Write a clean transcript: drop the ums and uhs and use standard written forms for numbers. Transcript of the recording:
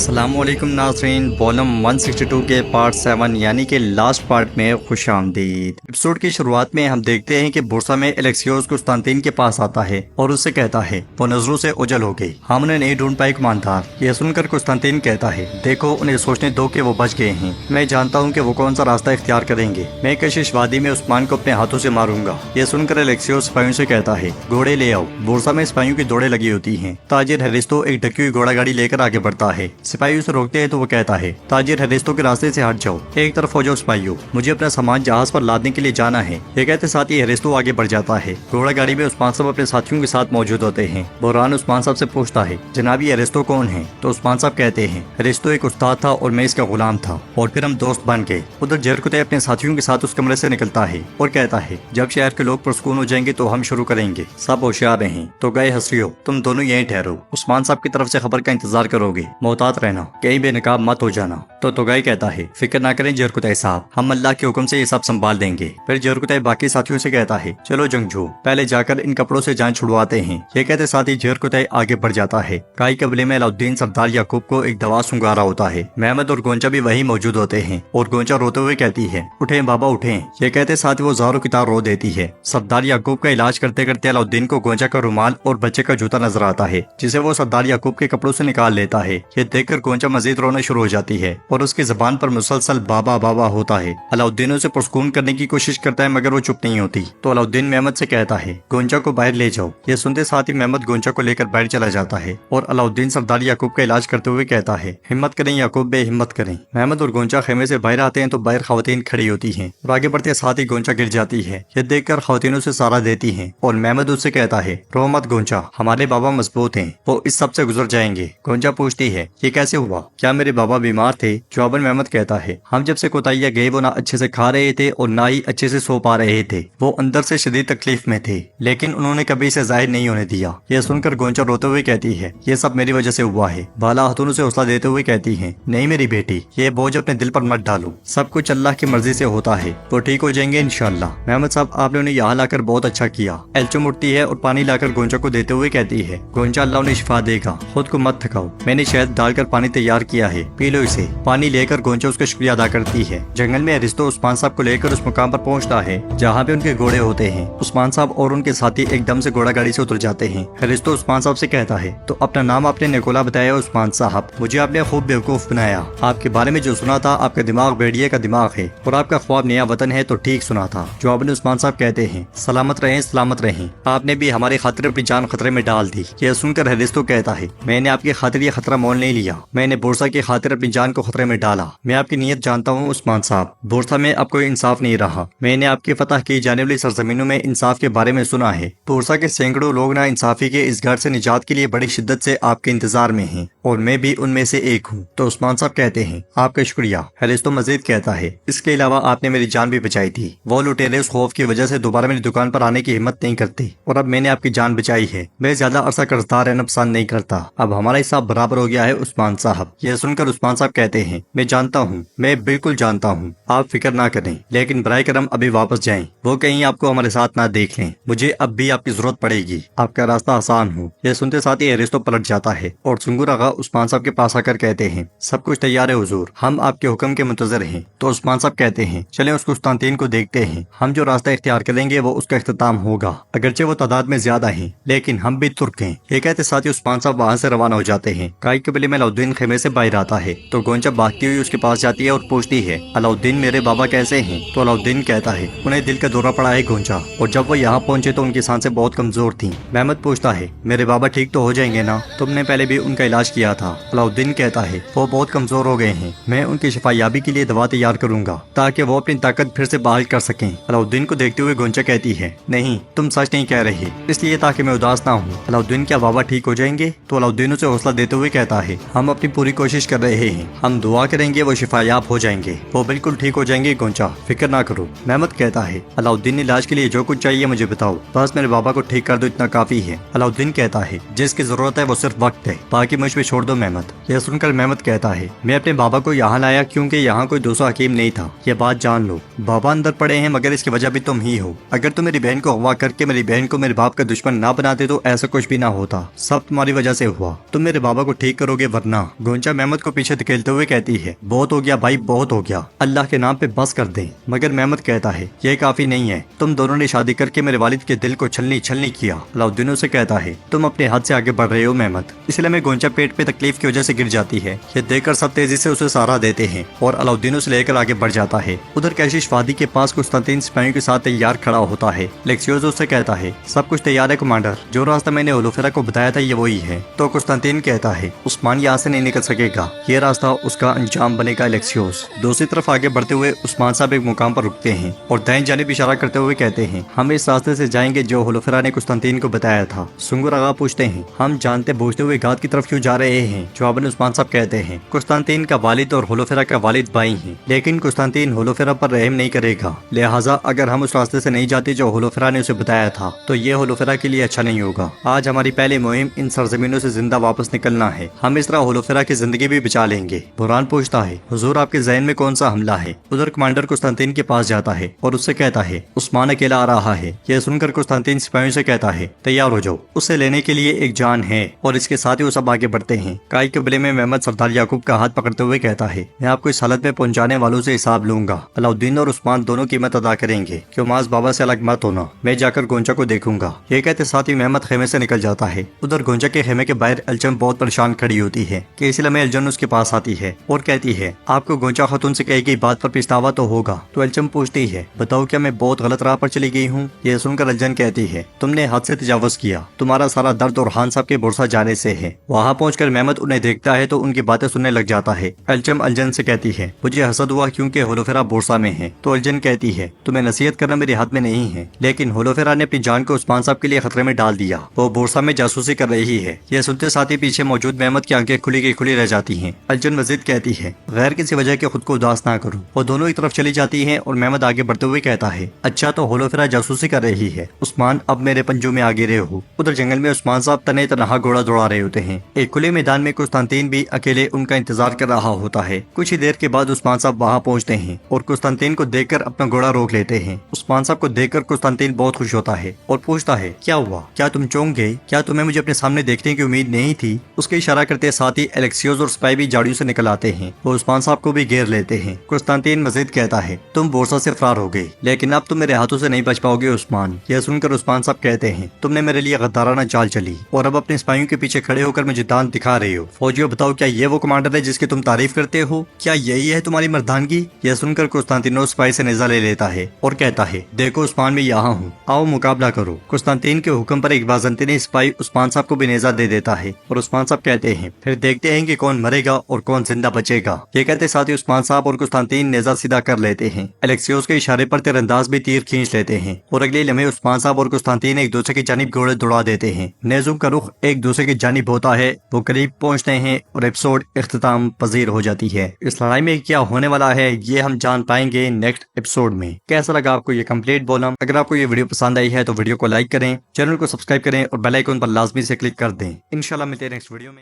अस्सलाम वालेकुम नाज़रीन, वॉल्यूम 162 के पार्ट 7 यानी कि लास्ट पार्ट में खुश आमदीद। एपिसोड की शुरुआत में हम देखते हैं कि बुरसा में एलेक्सियोस कुस्तांतीन के पास आता है और उससे कहता है वो नजरों से ओझल हो गई, हम उन्हें नहीं ढूंढ पाए कमानदार। यह सुनकर कुस्तांतीन कहता है देखो उन्हें सोचने दो कि वो बच गए हैं, मैं जानता हूँ कि वो कौन सा रास्ता इख्तियार करेंगे, मैं कशिश वादी में उस्मान को अपने हाथों से मारूंगा। यह सुनकर एलेक्सियोस सिपाहियों से कहता है घोड़े ले आओ। बुरसा में सिपाहियों की दौड़े लगी होती हैं। ताजिर हेरिस्तो एक ढकी हुई घोड़ा गाड़ी लेकर आगे बढ़ता है। सिपाही उसे रोकते हैं तो वो कहता है ताजिर हेरिस्तो के रास्ते से हट जाओ, एक तरफ हो जाओ सिपाहियों, मुझे अपना सामान जहाज पर लादने के लिए जाना है। ये कहते साथ ही हेरिस्तो आगे बढ़ जाता है। घोड़ा गाड़ी में उस्मान साहब अपने साथियों के साथ मौजूद होते हैं। बुरहान उस्मान साहब से पूछता है जनाब ये हेरिस्तो कौन है? तो उस्मान साहब कहते हैं हेरिस्तो एक उस्ताद था और मैं इसका गुलाम था और फिर हम दोस्त बन गए। उधर जरकुते अपने साथियों के साथ उस कमरे से निकलता है और कहता है जब शहर के लोग पुरस्कून हो जाएंगे तो हम शुरू करेंगे, सब होशियार रहें। तो गए हंसियो, तुम दोनों यहीं ठहरो, उस्मान साहब की तरफ से खबर का इंतजार करोगे, मोहतात रहना, कहीं बेनकाब मत हो जाना। तो तोगाई कहता है फिक्र ना करें जरकुतै साहब, हम अल्लाह के हुक्म से ये सब संभाल देंगे। फिर जरकुतै बाकी साथियों से कहता है चलो जंगजू पहले जाकर इन कपड़ों से जान छुड़वाते हैं। ये कहते साथ ही जरकुतै आगे बढ़ जाता है। काई कबीले में अलाउद्दीन सरदार याकूब को एक दवा सुंघा रहा होता है। महमद और गोंचा भी वही मौजूद होते हैं और गोंचा रोते हुए कहती है उठे बाबा उठे। ये कहते साथ ही वो जारो की तार रो देती है। सरदार याकूब का इलाज करते करते अलाउद्दीन को गोंचा का रुमाल और बच्चे का जूता नजर आता है, जिसे वो सरदार याकूब के कपड़ों से निकाल लेता है। ये देखकर गोंचा मजीद रोना शुरू हो जाती है और उसकी जबान पर मुसलसल बाबा बाबा होता है। अलाउद्दीन उसे पुरस्कून करने की कोशिश करता है मगर वो चुप नहीं होती। तो अलाउद्दीन महमद से कहता है गोंचा को बाहर ले जाओ। ये सुनते साथ ही महमद गोंचा को लेकर बाहर चला जाता है और अलाउद्दीन सरदार याकूब का इलाज करते हुए कहता है हिम्मत करें याकूब बे, हिम्मत करें। महमद और गोंचा खेमे से बाहर आते हैं तो बाहर खवातीन खड़ी होती हैं और आगे बढ़ते साथ ही गोंचा गिर जाती है। ये देखकर खवातीनों से सहारा देती हैं और महमद उससे कहता है रो मत गोंचा, हमारे बाबा मजबूत हैं, वो इस सब से गुजर जाएंगे। गोंचा पूछती है ये कैसे हुआ, क्या मेरे बाबा बीमार थे? जवाबन महमद कहता है हम जब से कोताहिया गए वो ना अच्छे से खा रहे थे और ना ही अच्छे से सो पा रहे थे, वो अंदर से शदीद तकलीफ में थे लेकिन उन्होंने कभी इसे जाहिर नहीं होने दिया। यह सुनकर गोंचा रोते हुए कहती है ये सब मेरी वजह से हुआ है। बाला हथुन से हौसला देते हुए कहती है नहीं मेरी बेटी, ये बोझ अपने दिल पर मत डालो, सब कुछ अल्लाह की मर्जी से होता है, वो ठीक हो जाएंगे इंशाअल्लाह। महमद साहब आपने उन्हें यहाँ लाकर बहुत अच्छा किया। एल्चुम उठती है और पानी लाकर गोंचा को देते हुए कहती है गोंचा अल्लाह उन्हें शिफा देगा, खुद को मत थकाओ, मैंने शहद डालकर पानी तैयार किया है, पी लो इसे। पानी लेकर गोंचा उसका शुक्रिया अदा करती है। जंगल में अरिस्तो उस्मान साहब को लेकर उस मुकाम पर पहुंचता है जहाँ पे उनके घोड़े होते हैं। उस्मान साहब और उनके साथी एकदम से घोड़ा गाड़ी से उतर जाते हैं। अरिस्तो उस्मान साहब से कहता है तो अपना नाम आपने निकोला बताया उस्मान साहब, मुझे आपने खूब बेवकूफ बनाया, आपके बारे में जो सुना था आपका दिमाग भेड़िए का दिमाग है और आपका ख्वाब नया वतन है तो ठीक सुना था। जवाब में उस्मान साहब कहते हैं सलामत रहें सलामत रहें, आपने भी हमारी खातिर अपनी जान खतरे में डाल दी। यह सुनकर अरिस्तो कहता है मैंने आपकी खातिर ये खतरा मोल नहीं लिया, मैंने बुरसा की खातिर अपनी जान को खतरे में डाला। मैं आपकी नीयत जानता हूँ उस्मान साहब, बुरसा में अब कोई इंसाफ नहीं रहा, मैंने आपकी फतह की जाने वाली सरजमीनों में इंसाफ के बारे में सुना है। बुरसा के सैकड़ों लोग ना इंसाफी के इस घर से निजात के लिए बड़ी शिद्दत से आपके इंतजार में हैं और मैं भी उनमें से एक हूँ। तो उस्मान साहब कहते हैं आपका शुक्रिया। हेरिस्तो मजीद कहता है इसके अलावा आपने मेरी जान भी बचाई थी, वो लुटेरे उस खौफ की वजह से दोबारा मेरी दुकान पर आने की हिम्मत नहीं करते और अब मैंने आपकी जान बचाई है, मैं ज्यादा अरसा कर्जदार रहना पसंद नहीं करता, अब हमारा हिसाब बराबर हो गया है उस्मान साहब। यह सुनकर उस्मान साहब कहते हैं मैं जानता हूँ, मैं बिल्कुल जानता हूँ, आप फिक्र ना करें, लेकिन बराए करम अभी वापस जाएं, वो कहीं आपको हमारे साथ ना देख लें, मुझे अब भी आपकी जरूरत पड़ेगी, आपका रास्ता आसान हो। यह सुनते साथ ही एरिस्तो पलट जाता है और सुंगुर आगा उस्मान साहब के पास आकर कहते हैं सब कुछ तैयार है हुजूर, हम आपके हुक्म के मुंतजर हैं। तो उस्मान साहब कहते हैं चलें उस कुस्तांतीन को देखते हैं, हम जो रास्ता इख्तियार करेंगे वो उसका इख्तिताम होगा, अगरचे वो तादाद में ज्यादा हैं लेकिन हम भी तुर्क हैं। ये कहते साथ ही उस्मान साहब वहाँ से रवाना हो जाते हैं। काई कबीले में अलाउद्दीन खेमे से बाहर आता है तो गोंचा भागती हुई उसके पास जाती है और पूछती है अलाउद्दीन मेरे बाबा कैसे हैं? तो अलाउद्दीन कहता है उन्हें दिल का दौरा पड़ा है गोंचा, और जब वो यहाँ पहुंचे तो उनकी सांसें बहुत कमजोर थीं। महमद पूछता है मेरे बाबा ठीक तो हो जाएंगे ना, तुमने पहले भी उनका इलाज किया था? अलाउद्दीन कहता है वो बहुत कमजोर हो गए हैं, मैं उनकी शिफायाबी के लिए दवा तैयार करूंगा ताकि वो अपनी ताकत फिर से बहाल कर सकें। अलाउद्दीन को देखते हुए गोंचा कहती है नहीं तुम सच नहीं कह रहे, इसलिए ताकि मैं उदास ना हूँ। अलाउद्दीन क्या बाबा ठीक हो जाएंगे? तो अलाउद्दीन उसे हौसला देते हुए कहता है हम अपनी पूरी कोशिश कर रहे हैं, हम दुआ करेंगे वो शिफायाब हो जाएंगे, वो बिल्कुल ठीक हो जाएंगे गोंचा, फिक्र ना करो। महमद कहता है अलाउद्दीन इलाज के लिए जो कुछ चाहिए मुझे बताओ, बस मेरे बाबा को ठीक कर दो, इतना काफी है। अलाउद्दीन कहता है जिसकी जरूरत है वो सिर्फ वक्त है, बाकी मुझ पे छोड़ दो महमद। यह सुनकर महमद कहता है मैं अपने बाबा को यहाँ लाया क्योंकि यहाँ कोई दूसरा हकीम नहीं था, ये बात जान लो। बाबा अंदर पड़े हैं मगर इसकी वजह भी तुम ही हो, अगर तुम मेरी बहन को अगवा करके मेरी बहन को मेरे बाप का दुश्मन ना बनाते तो ऐसा कुछ भी ना होता, सब तुम्हारी वजह से हुआ, तुम मेरे बाबा को ठीक करोगे वरना। गोंचा मेहमद को पीछे धकेलते हुए कहती है, बहुत हो गया भाई, बहुत हो गया, अल्लाह के नाम पे बस कर दें। मगर मेहमद कहता है, ये काफी नहीं है, तुम दोनों ने शादी करके मेरे वालिद के दिल को छलनी छलनी किया। अलाउद्दीन उसे कहता है, तुम अपने हाथ से आगे बढ़ रहे हो मेहमद। इसलिए में गोंचा पेट पे तकलीफ की वजह से गिर जाती है। ये देखकर सब तेजी से उसे सहारा देते हैं और अलाउद्दीन उसे लेकर आगे बढ़ जाता है। उधर कैशिश वादी के पास कुस्तांतीन सिपाहियों के साथ तैयार खड़ा होता है। लेक्सियोस उससे कहता है, सब कुछ तैयार है कमांडर, जो रास्ता मैंने होलोफेरा को बताया था ये वही है। तो कुस्तांतीन कहता है, उस्मान यहाँ से नहीं निकल सकेगा, ये रास्ता उसका अंजाम बनेगा। लेक्सियोस दूसरी तरफ आगे बढ़ते हुए उस्मान साहब एक मुकाम पर रुकते हैं और दाएं जानिब इशारा करते हुए कहते हैं, हम इस रास्ते से जाएंगे जो होलोफेरा ने कुस्तांतीन को बताया था। सुंगुर आगा पूछते हैं, हम जानते बूझते हुए घात की तरफ क्यों जा रहे हैं? जवाबन उस्मान साहब कहते हैं, कुस्तांतीन का वालिद और होलोफेरा का वालिद भाई हैं, लेकिन कुस्तांतीन होलोफेरा पर रहम नहीं करेगा। लिहाजा अगर हम उस रास्ते से नहीं जाते जो होलोफेरा ने उसे बताया था तो ये होलोफेरा के लिए अच्छा नहीं होगा। आज हमारी पहली मुहिम इन सरजमीनों से जिंदा वापस निकलना है, हम इस तरह होलोफेरा की जिंदगी भी बचा लेंगे। बुरहान पूछता है, हुजूर आपके ज़हन में कौन सा हमला है? उधर कमांडर कुस्तांतीन के पास जाता है और उससे कहता है, उस्मान अकेला आ रहा है। यह सुनकर कुस्तांतीन सिपाहियों से कहता है, तैयार हो जाओ, उसे लेने के लिए एक जान है। और इसके साथ ही वो सब आगे बढ़ते हैं। काई कबीले में मेहमद सरदार याकूब का हाथ पकड़ते हुए कहता है, मैं आपको इस हालत में पहुंचाने वालों से हिसाब लूंगा। अलाउद्दीन और उस्मान दोनों कीमत अदा करेंगे, क्यों माज बाबा से अलग मत होना, मैं जाकर गोंचा को देखूंगा। ये कहते साथ ही मेहमद खेमे से निकल जाता है। उधर गोंचा के खेमे के बाहर अलचम बहुत परेशान खड़ी होती है कि इस लम्हे अलजन उसके पास आती है और कहती है, आपको गोंचा खातून से कही गई बात पर पछतावा तो होगा। तो अलचम पूछती है, बताओ क्या मैं बहुत गलत राह पर चली गई हूँ? ये सुनकर अलजन कहती है, तुमने हद से तजावुज किया, तुम्हारा सारा दर्द और खान साहब के बुरसा जाने से है। वहाँ पहुंचकर मेहमद उन्हें देखता है तो उनकी बातें सुनने लग जाता है। अलचम अलजन से कहती है, मुझे हसद हुआ क्योंकि होलोफेरा बुरसा में है। तो अलजन कहती है, तुम्हें नसीहत करना मेरे हाथ में नहीं है, लेकिन होलोफेरा ने अपनी जान को उस्मान साहब के लिए खतरे में डाल दिया, वो बुरसा में जासूसी कर रही है। यह सुनते साथ ही पीछे मौजूद मेहमद की आंखें खुली की खुली रह जाती हैं। अलजन मजीद कहती है, गैर किसी वजह के खुद को उदास ना करो। वो दोनों एक तरफ चली जाती है और मेहमद आगे बढ़ते हुए कहता है, अच्छा तो होलोफेरा जासूसी कर रही है, उस्मान अब मेरे पंजों में आ गिरे हो। उधर जंगल में उस्मान साहब तने तनहा घोड़ा दौड़ा रहे होते हैं। एक खुले मैदान में कुस्तांतीन भी अकेले उनका इंतजार कर रहा होता है। कुछ ही देर के बाद उस्मान साहब वहाँ पहुँचते हैं और कुस्तांतीन को देखकर अपना घोड़ा रोक लेते हैं। उस्मान साहब को देखकर कुस्तांतीन बहुत खुश होता है और पूछता है, क्या हुआ, क्या तुम चौंक गए? क्या तुम्हें मुझे अपने सामने देखने की उम्मीद नहीं थी? उसके इशारा करते साथ ही एलेक्सियोस और स्पाई भी झाड़ियों से निकल आते हैं। वो उस्मान साहब को भी घेर लेते हैं। कुस्तांतीन मजीद कहता है, तुम बोरसा से फरार हो गए, लेकिन अब तुम मेरे हाथों से नहीं बच पाओगे उस्मान। यह सुनकर उस्मान साहब कहते हैं, तुमने मेरे लिए गद्दाराना चाल चली और अब अपने सिपाहियों के पीछे खड़े होकर मुझे दांत दिखा रहे हो। फौजियों बताओ, क्या ये वो कमांडर है जिसकी तुम तारीफ करते हो? क्या यही है तुम्हारी मर्दानगी? यह सुनकर कुस्तांतीनोस स्पाई से नेजा ले लेता है और कहता है, देखो उस्मान मैं यहाँ हूँ, आओ मुकाबला करो। कुस्तांतीन के हुक्म पर एक बाज़ंतीनी सिपाही उस्मान साहब को भी नेजा दे देता है और उस्मान साहब कहते हैं, फिर देखते हैं कि कौन मरेगा और कौन जिंदा बचेगा। ये कहते साथ ही उस्मान साहब और कुस्तांतीन नेजा सीधा कर लेते हैं। एलेक्सियोस के इशारे पर तीरंदाज भी तीर खींच लेते हैं और अगले लम्हे उस्मान साहब और कुस्तांतीन एक दूसरे की जानिब घोड़े दौड़ा देते हैं। नेज़ों का रुख एक दूसरे की जानिब होता है, वो करीब पहुंचते हैं और एपिसोड इख्तिताम पजीर हो जाती है। इस लड़ाई में क्या होने वाला है ये हम जान पाएंगे नेक्स्ट एपिसोड में। कैसा लगा आपको ये कंप्लीट बोलम? अगर आपको ये वीडियो पसंद आई है तो वीडियो को लाइक करें, चैनल को सब्सक्राइब करें और बेल आइकन पर लाजमी से क्लिक कर दें। इंशाल्लाह मिलते हैं नेक्स्ट वीडियो में।